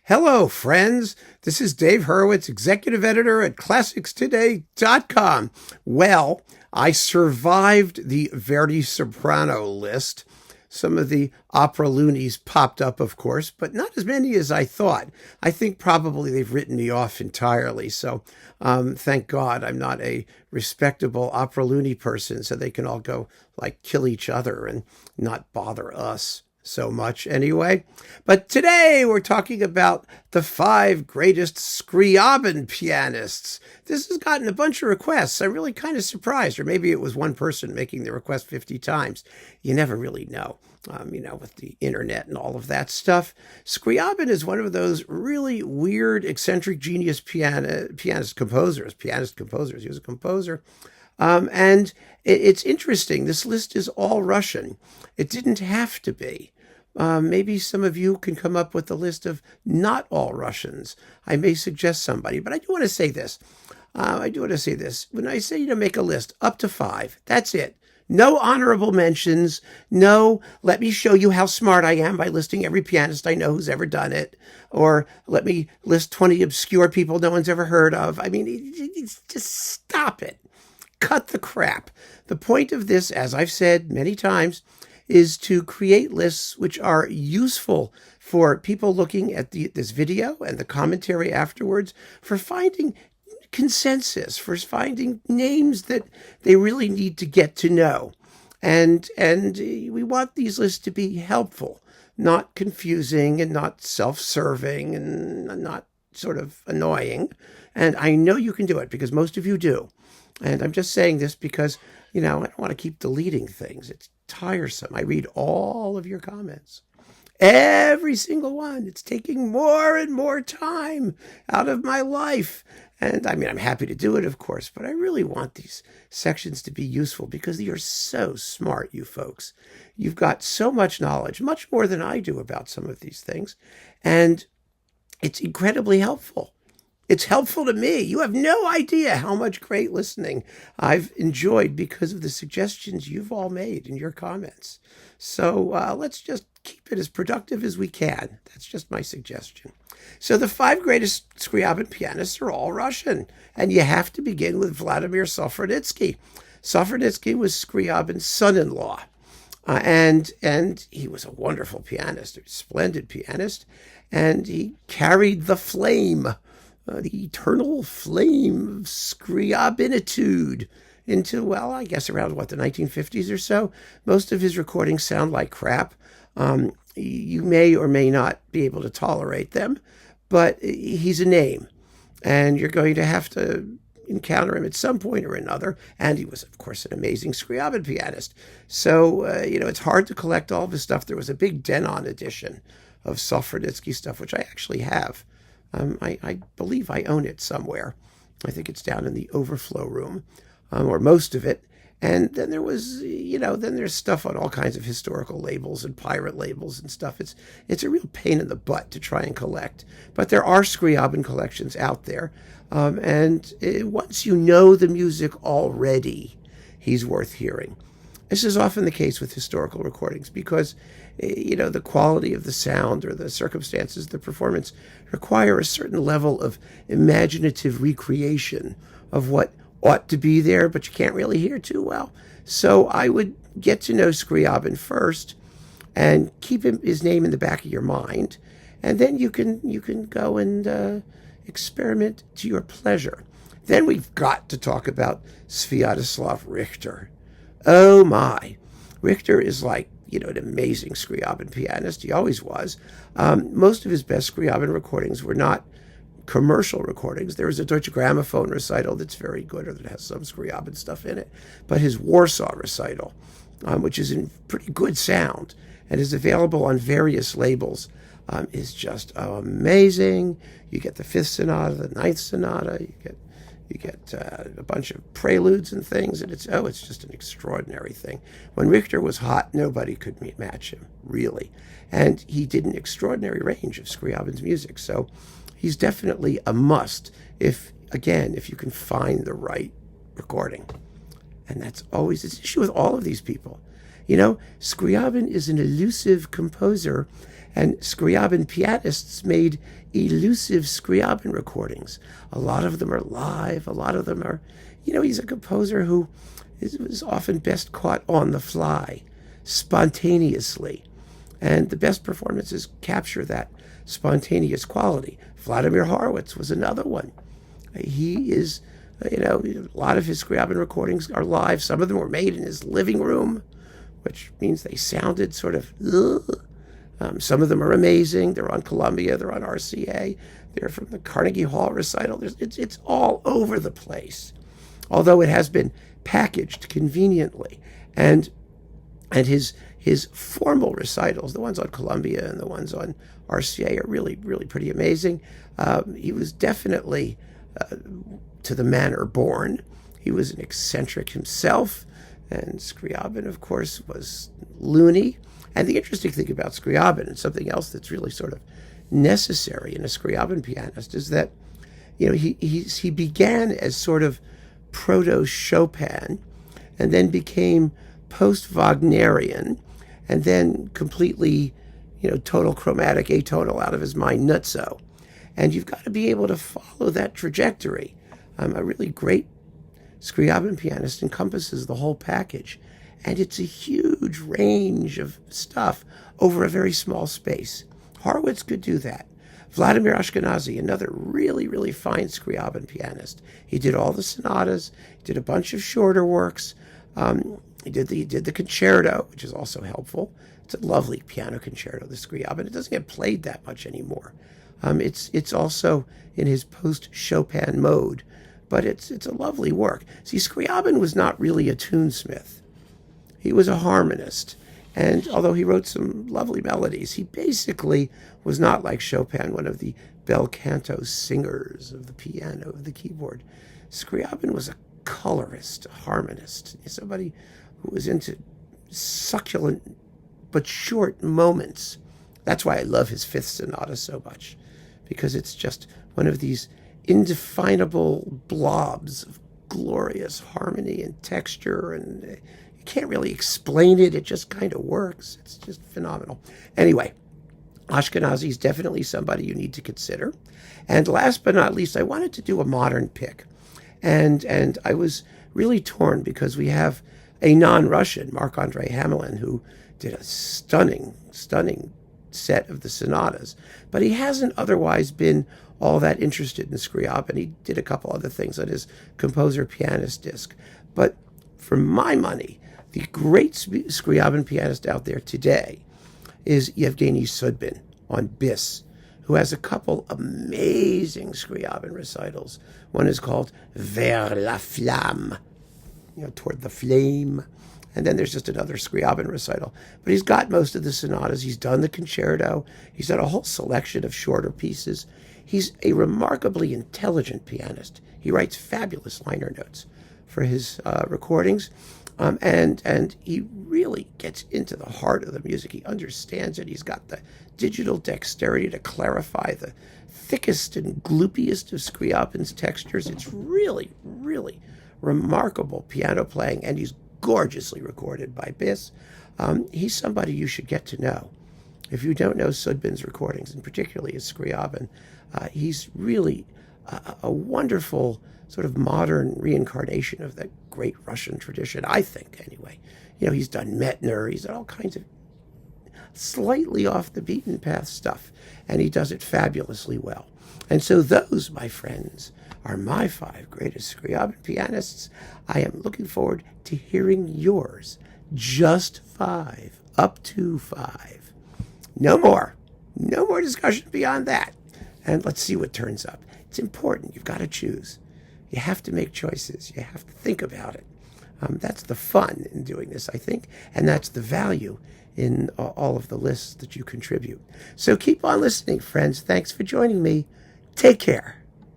Hello, friends. This is Dave Horowitz, executive editor at ClassicsToday.com. Well, I survived the Verdi soprano list. Some of the opera loonies popped up, of course, but not as many as I thought. I think probably they've written me off entirely. So thank God I'm not a respectable opera loony person, so they can all go kill each other and not bother us so much anyway. But today we're talking about the 5 greatest Scriabin pianists. This has gotten a bunch of requests. I'm really kind of surprised, or maybe it was one person making the request 50 times. You never really know, with the internet and all of that stuff. Scriabin is one of those really weird, eccentric, genius pianist composers. He was a composer. And it's interesting. This list is all Russian. It didn't have to be. Maybe some of you can come up with a list of not all Russians. I may suggest somebody, but I do want to say this. When I say make a list, up to 5, that's it. No honorable mentions. No, let me show you how smart I am by listing every pianist I know who's ever done it. Or let me list 20 obscure people no one's ever heard of. Just stop it. Cut the crap. The point of this, as I've said many times, is to create lists which are useful for people looking at this video and the commentary afterwards, for finding consensus, for finding names that they really need to get to know. And we want these lists to be helpful, not confusing and not self-serving and not sort of annoying. And I know you can do it because most of you do. And I'm just saying this because, I don't want to keep deleting things. It's tiresome. I read all of your comments. Every single one. It's taking more and more time out of my life. And I'm happy to do it, of course, but I really want these sections to be useful because you're so smart, you folks. You've got so much knowledge, much more than I do about some of these things. And it's incredibly helpful. It's helpful to me. You have no idea how much great listening I've enjoyed because of the suggestions you've all made in your comments. So let's just keep it as productive as we can. That's just my suggestion. So the 5 greatest Scriabin pianists are all Russian, and you have to begin with Vladimir Sofronitsky. Sofronitsky was Scriabin's son-in-law, and he was a wonderful pianist, a splendid pianist, and he carried the flame. The eternal flame of Scriabinitude into, I guess around, the 1950s or so. Most of his recordings sound like crap. You may or may not be able to tolerate them, but he's a name, and you're going to have to encounter him at some point or another. And he was, of course, an amazing Scriabin pianist. So, it's hard to collect all of his stuff. There was a big Denon edition of Sofronitsky stuff, which I actually have. I believe I own it somewhere. I think it's down in the overflow room, or most of it. And then there was, then there's stuff on all kinds of historical labels and pirate labels and stuff. It's a real pain in the butt to try and collect. But there are Scriabin collections out there. Once you know the music already, he's worth hearing. This is often the case with historical recordings because, the quality of the sound or the circumstances of the performance require a certain level of imaginative recreation of what ought to be there, but you can't really hear too well. So I would get to know Scriabin first and keep his name in the back of your mind, and then you can go and experiment to your pleasure. Then we've got to talk about Sviatoslav Richter. Oh my. Richter is an amazing Scriabin pianist. He always was. Most of his best Scriabin recordings were not commercial recordings. There is a Deutsche Grammophon recital that's very good, or that has some Scriabin stuff in it. But his Warsaw recital, which is in pretty good sound and is available on various labels, is just amazing. You get the 5th sonata, the 9th sonata. You get a bunch of preludes and things, and it's just an extraordinary thing. When Richter was hot, nobody could match him, really. And he did an extraordinary range of Scriabin's music. So he's definitely a must if you can find the right recording. And that's always the issue with all of these people. You know, Scriabin is an elusive composer, and Scriabin Pianists made elusive Scriabin recordings. A lot of them are live. A lot of them are, he's a composer who is often best caught on the fly, spontaneously. And the best performances capture that spontaneous quality. Vladimir Horowitz was another one. He is, a lot of his Scriabin recordings are live. Some of them were made in his living room, which means they sounded sort of, some of them are amazing. They're on Columbia, they're on RCA, they're from the Carnegie Hall recital. It's all over the place, although it has been packaged conveniently. And his formal recitals, the ones on Columbia and the ones on RCA, are really, really pretty amazing. He was definitely to the manner born. He was an eccentric himself, and Scriabin, of course, was loony. And the interesting thing about Scriabin, and something else that's really sort of necessary in a Scriabin pianist, is that he began as sort of proto-Chopin, and then became post-Wagnerian, and then completely, total chromatic, atonal, out of his mind nutso. And you've got to be able to follow that trajectory. A really great Scriabin pianist encompasses the whole package, and it's a huge range of stuff over a very small space. Horowitz could do that. Vladimir Ashkenazy, another really, really fine Scriabin pianist. He did all the sonatas, did a bunch of shorter works. He did the concerto, which is also helpful. It's a lovely piano concerto, the Scriabin. It doesn't get played that much anymore. It's also in his post-Chopin mode, but it's a lovely work. See, Scriabin was not really a tunesmith. He was a harmonist. And although he wrote some lovely melodies, he basically was not, like Chopin, one of the bel canto singers of the piano, of the keyboard. Scriabin was a colorist, a harmonist, somebody who was into succulent but short moments. That's why I love his Fifth Sonata so much, because it's just one of these indefinable blobs of glorious harmony and texture, and you can't really explain it. It just kind of works. It's just phenomenal. Anyway, Ashkenazy is definitely somebody you need to consider. And last but not least, I wanted to do a modern pick. And I was really torn because we have a non-Russian, Marc-André Hamelin, who did a stunning set of the sonatas. But he hasn't otherwise been all that interested in Scriabin. He did a couple other things on his composer pianist disc. But for my money, the great Scriabin pianist out there today is Yevgeny Sudbin on Bis, who has a couple amazing Scriabin recitals. One is called Vers la Flamme, toward the flame. And then there's just another Scriabin recital. But he's got most of the sonatas. He's done the concerto. He's done a whole selection of shorter pieces. He's a remarkably intelligent pianist. He writes fabulous liner notes for his recordings. And he really gets into the heart of the music. He understands it. He's got the digital dexterity to clarify the thickest and gloopiest of Scriabin's textures. It's really, really remarkable piano playing, and he's gorgeously recorded by Bis. He's somebody you should get to know. If you don't know Sudbin's recordings, and particularly his Scriabin, he's really a wonderful sort of modern reincarnation of that great Russian tradition, I think, anyway. He's done Metner, he's done all kinds of slightly off the beaten path stuff, and he does it fabulously well. And so those, my friends, are my 5 greatest Scriabin pianists. I am looking forward to hearing yours. Just 5, up to 5. No more discussion beyond that. And let's see what turns up. It's important. You've got to choose. You have to make choices. You have to think about it. That's the fun in doing this, I think, and that's the value in all of the lists that you contribute. So keep on listening, friends. Thanks for joining me. Take care.